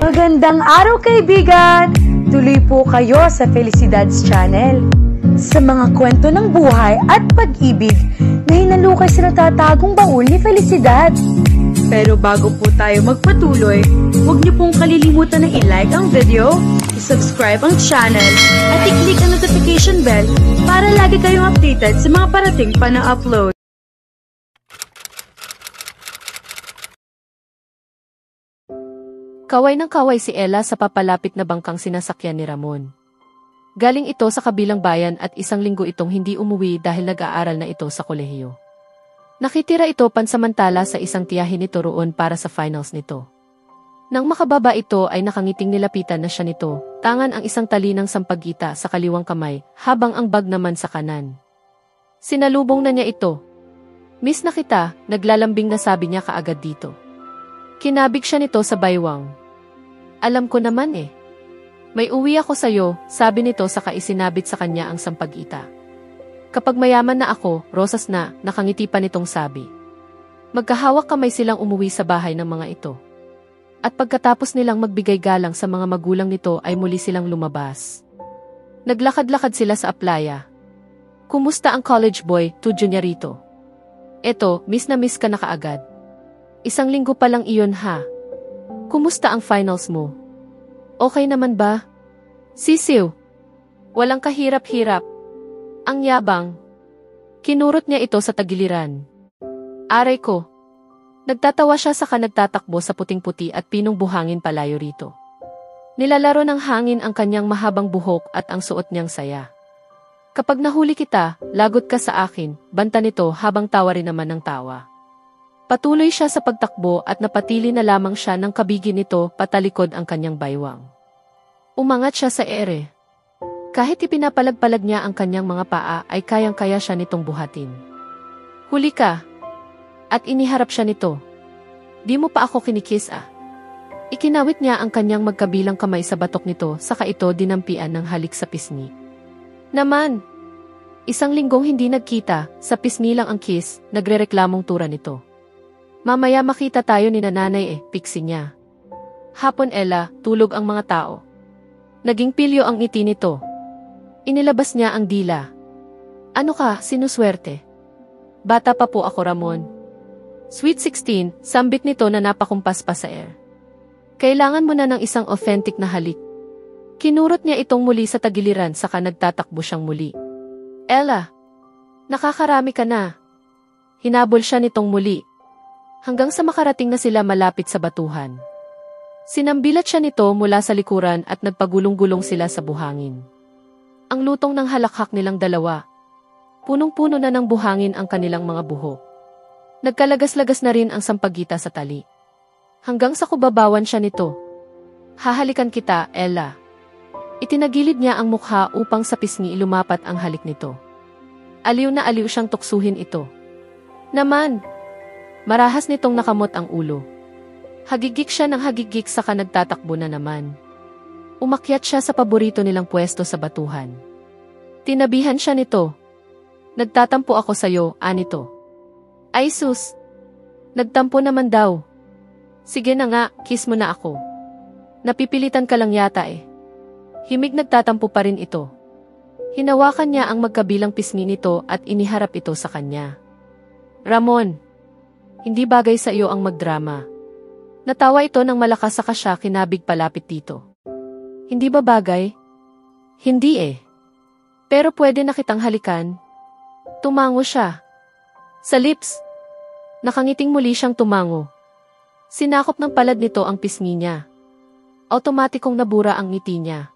Magandang araw kaibigan! Tuloy po kayo sa Felicidad's Channel. Sa mga kwento ng buhay at pag-ibig na hinalukay sa natatagong baul ni Felicidad. Pero bago po tayo magpatuloy, huwag niyo pong kalilimutan na i-like ang video, i-subscribe ang channel, at i-click ang notification bell para lagi kayong updated sa mga parating pa na upload. Kaway ng kaway si Ella sa papalapit na bangkang sinasakyan ni Ramon. Galing ito sa kabilang bayan at isang linggo itong hindi umuwi dahil nag-aaral na ito sa kolehiyo. Nakitira ito pansamantala sa isang tiyahin nito roon para sa finals nito. Nang makababa ito ay nakangiting nilapitan na siya nito, tangan ang isang tali ng sampagita sa kaliwang kamay habang ang bag naman sa kanan. Sinalubong na niya ito. "Miss na kita," naglalambing na sabi niya kaagad dito. Kinabig siya nito sa baywang. "Alam ko naman eh. May uwi ako sa'yo," sabi nito saka isinabit sa kanya ang sampagita. "Kapag mayaman na ako, rosas na," nakangiti pa nitong sabi. Magkahawak kamay silang umuwi sa bahay ng mga ito. At pagkatapos nilang magbigay galang sa mga magulang nito ay muli silang lumabas. Naglakad-lakad sila sa playa. "Kumusta ang college boy, Tudyo niya rito?" "Eto, miss na miss ka na kaagad. Isang linggo pa lang iyon ha. Kumusta ang finals mo? Okay naman ba?" "Sisiw. Walang kahirap-hirap. Ang yabang." Kinurot niya ito sa tagiliran. "Aray ko." Nagtatawa siya saka nagtatakbo sa puting-puti at pinong buhangin palayo rito. Nilalaro ng hangin ang kanyang mahabang buhok at ang suot niyang saya. "Kapag nahuli kita, lagot ka sa akin," banta nito habang tawa rin naman ng tawa. Patuloy siya sa pagtakbo at napatili na lamang siya ng kabigi nito patalikod ang kanyang baywang. Umangat siya sa ere. Kahit ipinapalag-palag niya ang kanyang mga paa ay kayang-kaya siya nitong buhatin. "Huli ka!" At iniharap siya nito. "Di mo pa ako kinikiss ah." Ikinawit niya ang kanyang magkabilang kamay sa batok nito saka ito dinampian ng halik sa pisngi. "Naman! Isang linggong hindi nagkita, sa pisngi lang ang kiss," nagrereklamong tura nito. "Mamaya makita tayo ni nanay piksi niya." Hapon Ella, tulog ang mga tao. Naging pilyo ang ngiti nito. Inilabas niya ang dila. "Ano ka, sinuswerte?" "Bata pa po ako Ramon." "Sweet 16, sambit nito na napakumpas pa sa air. "Kailangan mo na ng isang authentic na halik." Kinurot niya itong muli sa tagiliran saka nagtatakbo siyang muli. "Ella, nakakarami ka na." Hinabol siya nitong muli. Hanggang sa makarating na sila malapit sa batuhan. Sinambilat siya nito mula sa likuran at nagpagulong-gulong sila sa buhangin. Ang lutong ng halakhak nilang dalawa. Punong-puno na ng buhangin ang kanilang mga buhok. Nagkalagas-lagas na rin ang sampagita sa tali. Hanggang sa kubabawan siya nito. "Hahalikan kita, Ella." Itinagilid niya ang mukha upang sa pisngi lumapat ang halik nito. Aliw na aliw siyang tuksuhin ito. "Naman!" Marahas nitong nakamot ang ulo. Hagigik siya ng hagigik saka nagtatakbo na naman. Umakyat siya sa paborito nilang pwesto sa batuhan. Tinabihan siya nito. "Nagtatampo ako sa'yo, anito." "Ay sus! Nagtampo naman daw." "Sige na nga, kiss mo na ako." "Napipilitan ka lang yata eh." Himig nagtatampo pa rin ito. Hinawakan niya ang magkabilang pisngi nito at iniharap ito sa kanya. "Ramon, hindi bagay sa iyo ang magdrama." Natawa ito ng malakas saka siya kinabig palapit dito. "Hindi ba bagay?" "Hindi eh. Pero pwede na kitang halikan." Tumango siya. Sa lips. Nakangiting muli siyang tumango. Sinakop ng palad nito ang pisngi niya. Automatikong nabura ang ngiti niya.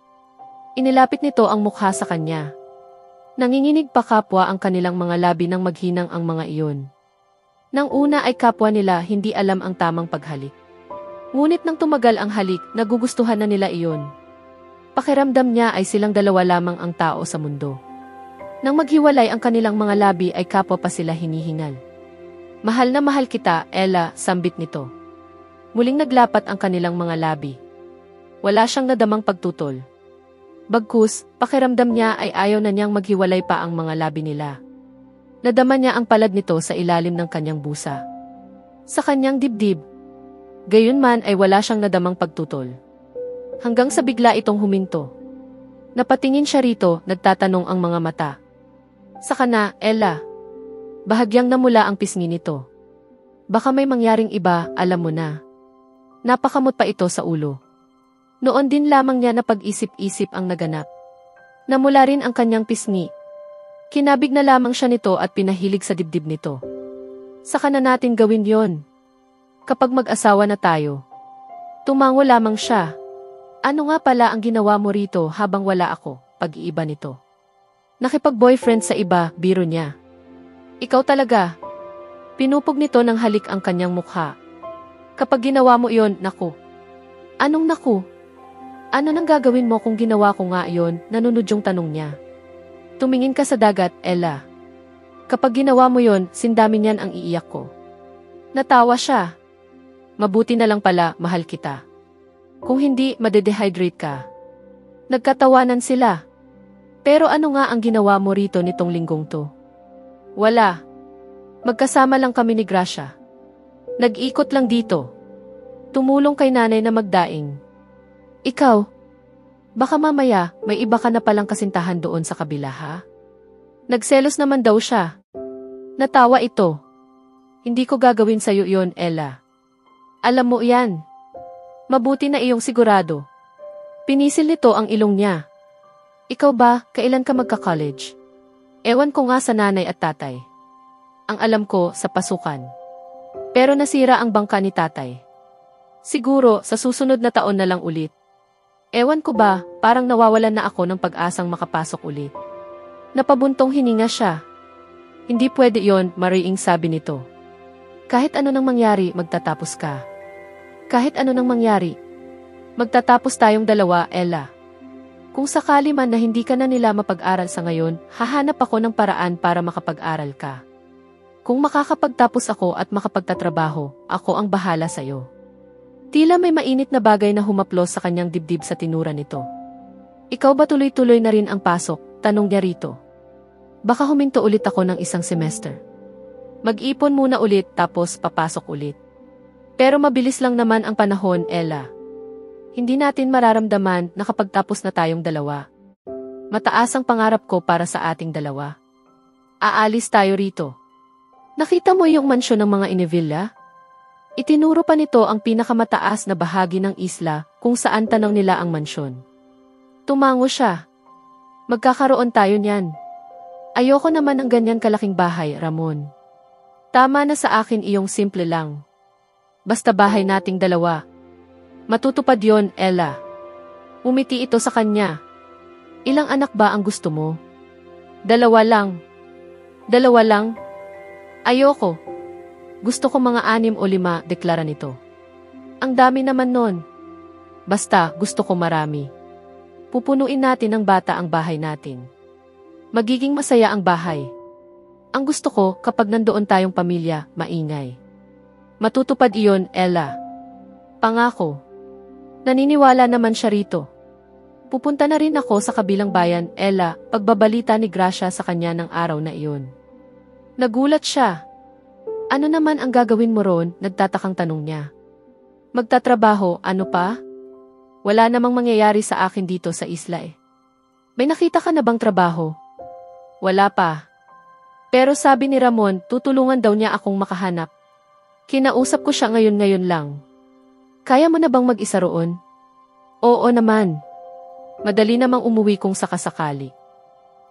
Inilapit nito ang mukha sa kanya. Nanginginig pa kapwa ang kanilang mga labi nang maghinang ang mga iyon. Nang una ay kapwa nila hindi alam ang tamang paghalik. Ngunit nang tumagal ang halik, nagugustuhan na nila iyon. Pakiramdam niya ay silang dalawa lamang ang tao sa mundo. Nang maghiwalay ang kanilang mga labi ay kapwa pa sila hinihingal. "Mahal na mahal kita, Ella," sambit nito. Muling naglapat ang kanilang mga labi. Wala siyang nadamang pagtutol. Bagkus, pakiramdam niya ay ayaw na niyang maghiwalay pa ang mga labi nila. Nadama niya ang palad nito sa ilalim ng kanyang busa. Sa kanyang dibdib. Gayunman ay wala siyang nadamang pagtutol. Hanggang sa bigla itong huminto. Napatingin siya rito, nagtatanong ang mga mata. Saka na, Ella. Bahagyang namula ang pisngi nito. Baka may mangyaring iba, alam mo na. Napakamot pa ito sa ulo. Noon din lamang niya na pag-isip-isip ang naganap. Namula rin ang kanyang pisngi. Kinabig na lamang siya nito at pinahilig sa dibdib nito. Saka na natin gawin yon. Kapag mag-asawa na tayo. Tumango lamang siya. Ano nga pala ang ginawa mo rito habang wala ako, pag-iiba nito? Nakipag-boyfriend sa iba, biro niya. Ikaw talaga. Pinupog nito ng halik ang kanyang mukha. Kapag ginawa mo iyon, naku. Anong naku? Ano nang gagawin mo kung ginawa ko nga iyon, nanunod yung tanong niya. Tumingin ka sa dagat, Ella. Kapag ginawa mo yon, sindamin yan ang iiyak ko. Natawa siya. Mabuti na lang pala, mahal kita. Kung hindi, madedehydrate ka. Nagkatawanan sila. Pero ano nga ang ginawa mo rito nitong linggong to? Wala. Magkasama lang kami ni Gracia. Nag-ikot lang dito. Tumulong kay nanay na magdaing. Ikaw, baka mamaya may iba ka na palang kasintahan doon sa kabila ha? Nagselos naman daw siya. Natawa ito. Hindi ko gagawin sa'yo yon, Ella. Alam mo yan. Mabuti na iyong sigurado. Pinisil nito ang ilong niya. Ikaw ba, kailan ka magka-college? Ewan ko nga sa nanay at tatay. Ang alam ko, sa pasukan. Pero nasira ang bangka ni tatay. Siguro, sa susunod na taon na lang ulit. Ewan ko ba, parang nawawalan na ako ng pag-asang makapasok ulit. Napabuntong hininga siya. Hindi pwede yon, Mariing sabi nito. Kahit ano nang mangyari, magtatapos ka. Kahit ano nang mangyari, magtatapos tayong dalawa, Ella. Kung sakali man na hindi ka na nila mapag-aral sa ngayon, hahanap ako ng paraan para makapag-aral ka. Kung makakapagtapos ako at makapagtatrabaho, ako ang bahala sa'yo. Tila may mainit na bagay na humaplos sa kanyang dibdib sa tinura nito. Ikaw ba tuloy-tuloy na rin ang pasok? Tanong niya rito. Baka huminto ulit ako ng isang semester. Mag-ipon muna ulit tapos papasok ulit. Pero mabilis lang naman ang panahon, Ella. Hindi natin mararamdaman na kapag tapos na tayong dalawa. Mataas ang pangarap ko para sa ating dalawa. Aalis tayo rito. Nakita mo yung mansyon ng mga Inevilla? Itinuro pa nito ang pinakamataas na bahagi ng isla kung saan tanaw nila ang mansyon. Tumango siya. Magkakaroon tayo niyan. Ayoko naman ng ganyan kalaking bahay, Ramon. Tama na sa akin iyong simple lang. Basta bahay nating dalawa. Matutupad yon, Ella. Umiti ito sa kanya. Ilang anak ba ang gusto mo? 2 lang. 2 lang? Ayoko. Gusto ko mga 6 o 5, deklara nito. Ang dami naman nun. Basta, gusto ko marami. Pupunuin natin ng bata ang bahay natin. Magiging masaya ang bahay. Ang gusto ko, kapag nandoon tayong pamilya, maingay. Matutupad iyon, Ella. Pangako. Naniniwala naman siya rito. Pupunta na rin ako sa kabilang bayan, Ella, pagbabalita ni Gracia sa kanya ng araw na iyon. Nagulat siya. Ano naman ang gagawin mo ron? Nagtatakang tanong niya. Magtatrabaho, ano pa? Wala namang mangyayari sa akin dito sa isla eh. May nakita ka na bang trabaho? Wala pa. Pero sabi ni Ramon, tutulungan daw niya akong makahanap. Kinausap ko siya ngayon lang. Kaya mo na bang mag-isa roon? Oo naman. Madali namang umuwi kung sakasakali.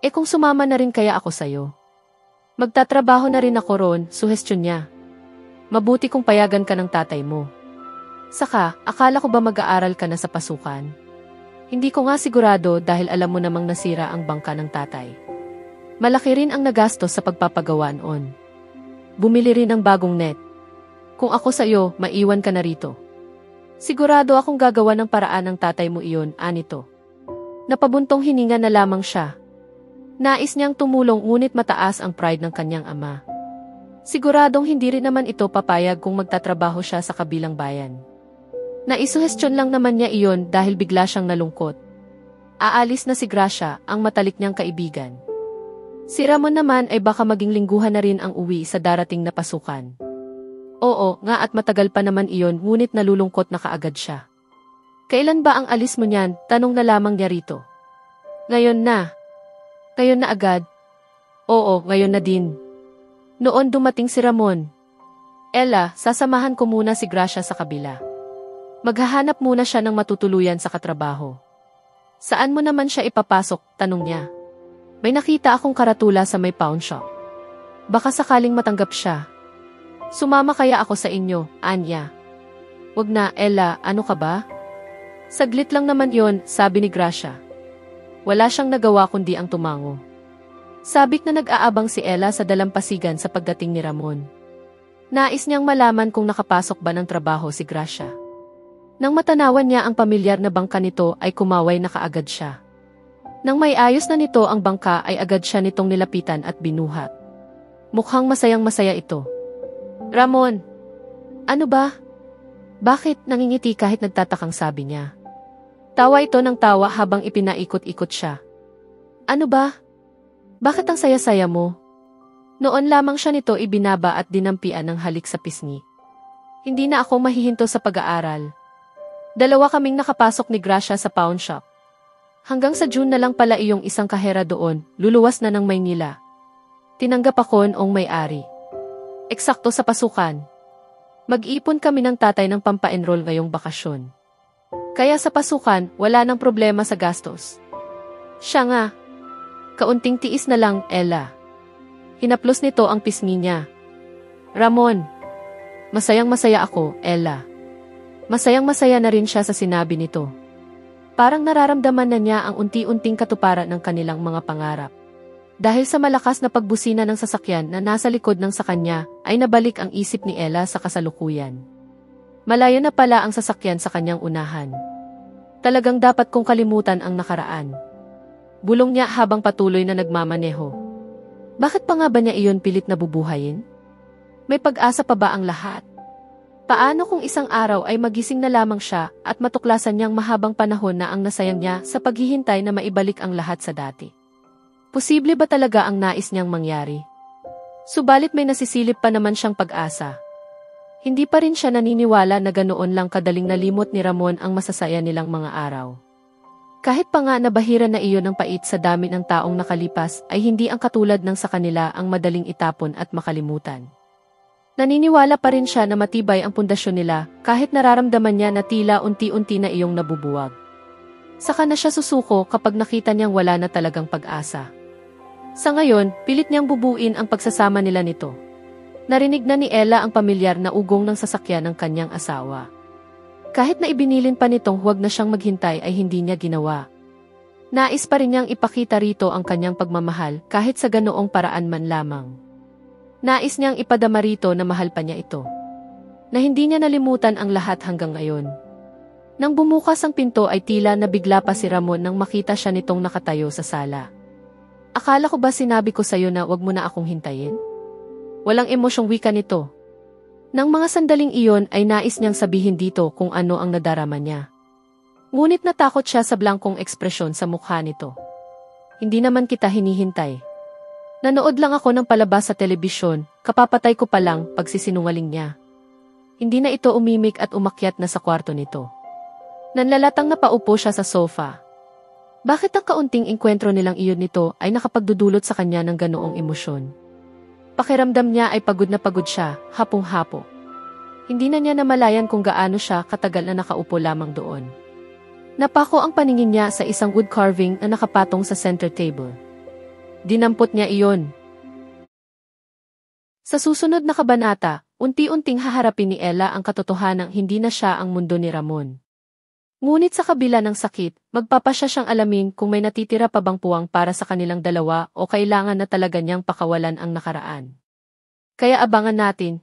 Eh kung sumama na rin kaya ako sa'yo? Magtatrabaho na rin ako roon, suhestyon niya. Mabuti kung payagan ka ng tatay mo. Saka, akala ko ba mag-aaral ka na sa pasukan? Hindi ko nga sigurado dahil alam mo namang nasira ang bangka ng tatay. Malaki rin ang nagastos sa pagpapagawa noon. Bumili rin ng bagong net. Kung ako sa'yo, maiwan ka na rito. Sigurado akong gagawa ng paraan ng tatay mo iyon, anito. Napabuntong hininga na lamang siya. Nais niyang tumulong ngunit mataas ang pride ng kanyang ama. Siguradong hindi rin naman ito papayag kung magtatrabaho siya sa kabilang bayan. Naisuhestyon lang naman niya iyon dahil bigla siyang nalungkot. Aalis na si Gracia, ang matalik niyang kaibigan. Si Ramon naman ay baka maging lingguhan na rin ang uwi sa darating na pasukan. Oo, nga at matagal pa naman iyon ngunit nalulungkot na kaagad siya. Kailan ba ang alis mo niyan? Tanong na lamang niya rito. Ngayon na. Ngayon na agad? Oo, ngayon na din. Noon dumating si Ramon. Ella, sasamahan ko muna si Gracia sa kabila. Maghahanap muna siya ng matutuluyan sa katrabaho. Saan mo naman siya ipapasok? Tanong niya. May nakita akong karatula sa may pawn shop. Baka sakaling matanggap siya. Sumama kaya ako sa inyo, Anya. Wag na, Ella, ano ka ba? Saglit lang naman yon, sabi ni Gracia. Wala siyang nagawa kundi ang tumango. Sabik na nag-aabang si Ella sa dalampasigan sa pagdating ni Ramon. Nais niyang malaman kung nakapasok ba ng trabaho si Gracia. Nang matanawan niya ang pamilyar na bangka nito ay kumaway na kaagad siya. Nang may ayos na nito ang bangka ay agad siya nitong nilapitan at binuhat. Mukhang masayang masaya ito. Ramon! Ano ba? Bakit nangingiti kahit nagtatakang sabi niya? Tawa ito ng tawa habang ipinaikot-ikot siya. Ano ba? Bakit ang saya-saya mo? Noon lamang siya nito ibinaba at dinampian ng halik sa pisngi. Hindi na ako mahihinto sa pag-aaral. Dalawa kaming nakapasok ni Gracia sa pawn shop. Hanggang sa June na lang pala iyong isang kahera doon, luluwas na ng Maynila. Tinanggap ako noong may-ari. Eksakto sa pasukan. Mag-ipon kami ng tatay ng pampa-enroll ngayong bakasyon. Kaya sa pasukan, wala nang problema sa gastos. Siya nga. Kaunting tiis na lang, Ella. Hinaplos nito ang pisngi niya. Ramon. Masayang-masaya ako, Ella. Masayang-masaya na rin siya sa sinabi nito. Parang nararamdaman na niya ang unti-unting katuparan ng kanilang mga pangarap. Dahil sa malakas na pagbusina ng sasakyan na nasa likod ng sa kanya, ay nabalik ang isip ni Ella sa kasalukuyan. Malayo na pala ang sasakyan sa kanyang unahan. Talagang dapat kong kalimutan ang nakaraan. Bulong niya habang patuloy na nagmamaneho. Bakit pa nga ba niya iyon pilit na bubuhayin? May pag-asa pa ba ang lahat? Paano kung isang araw ay magising na lamang siya at matuklasan niyang mahabang panahon na ang nasayang niya sa paghihintay na maibalik ang lahat sa dati? Posible ba talaga ang nais niyang mangyari? Subalit may nasisilip pa naman siyang pag-asa. Hindi pa rin siya naniniwala na ganoon lang kadaling nalimot ni Ramon ang masasaya nilang mga araw. Kahit pa nga nabahira na iyon ng pait sa dami ng taong nakalipas ay hindi ang katulad ng sa kanila ang madaling itapon at makalimutan. Naniniwala pa rin siya na matibay ang pundasyon nila kahit nararamdaman niya na tila unti-unti na iyong nabubuwag. Saka na siya susuko kapag nakita niyang wala na talagang pag-asa. Sa ngayon, pilit niyang bubuin ang pagsasama nila nito. Narinig na ni Ella ang pamilyar na ugong ng sasakyan ng kanyang asawa. Kahit na ibinilin pa nitong huwag na siyang maghintay ay hindi niya ginawa. Nais pa rin niyang ipakita rito ang kanyang pagmamahal kahit sa ganoong paraan man lamang. Nais niyang ipadama rito na mahal pa niya ito. Na hindi niya nalimutan ang lahat hanggang ngayon. Nang bumukas ang pinto ay tila nabigla pa si Ramon nang makita siya nitong nakatayo sa sala. Akala ko ba sinabi ko sa'yo na wag mo na akong hintayin? Walang emosyong wika nito. Nang mga sandaling iyon ay nais niyang sabihin dito kung ano ang nadarama niya. Ngunit natakot siya sa blangkong ekspresyon sa mukha nito. Hindi naman kita hinihintay. Nanood lang ako ng palabas sa telebisyon, kapapatay ko pa lang pagsisinungaling niya. Hindi na ito umimik at umakyat na sa kwarto nito. Nanlalatang napaupo siya sa sofa. Bakit ang kaunting engkwentro nilang iyon nito ay nakapagdudulot sa kanya ng ganoong emosyon? Pakiramdam niya ay pagod na pagod siya, hapong-hapo. Hindi na niya namalayan kung gaano siya katagal na nakaupo lamang doon. Napako ang paningin niya sa isang wood carving na nakapatong sa center table. Dinampot niya iyon. Sa susunod na kabanata, unti-unting haharapin ni Ella ang katotohanang hindi na siya ang mundo ni Ramon. Ngunit sa kabila ng sakit, magpapasya siyang alamin kung may natitira pa bang puwang para sa kanilang dalawa o kailangan na talaga niyang pakawalan ang nakaraan. Kaya abangan natin,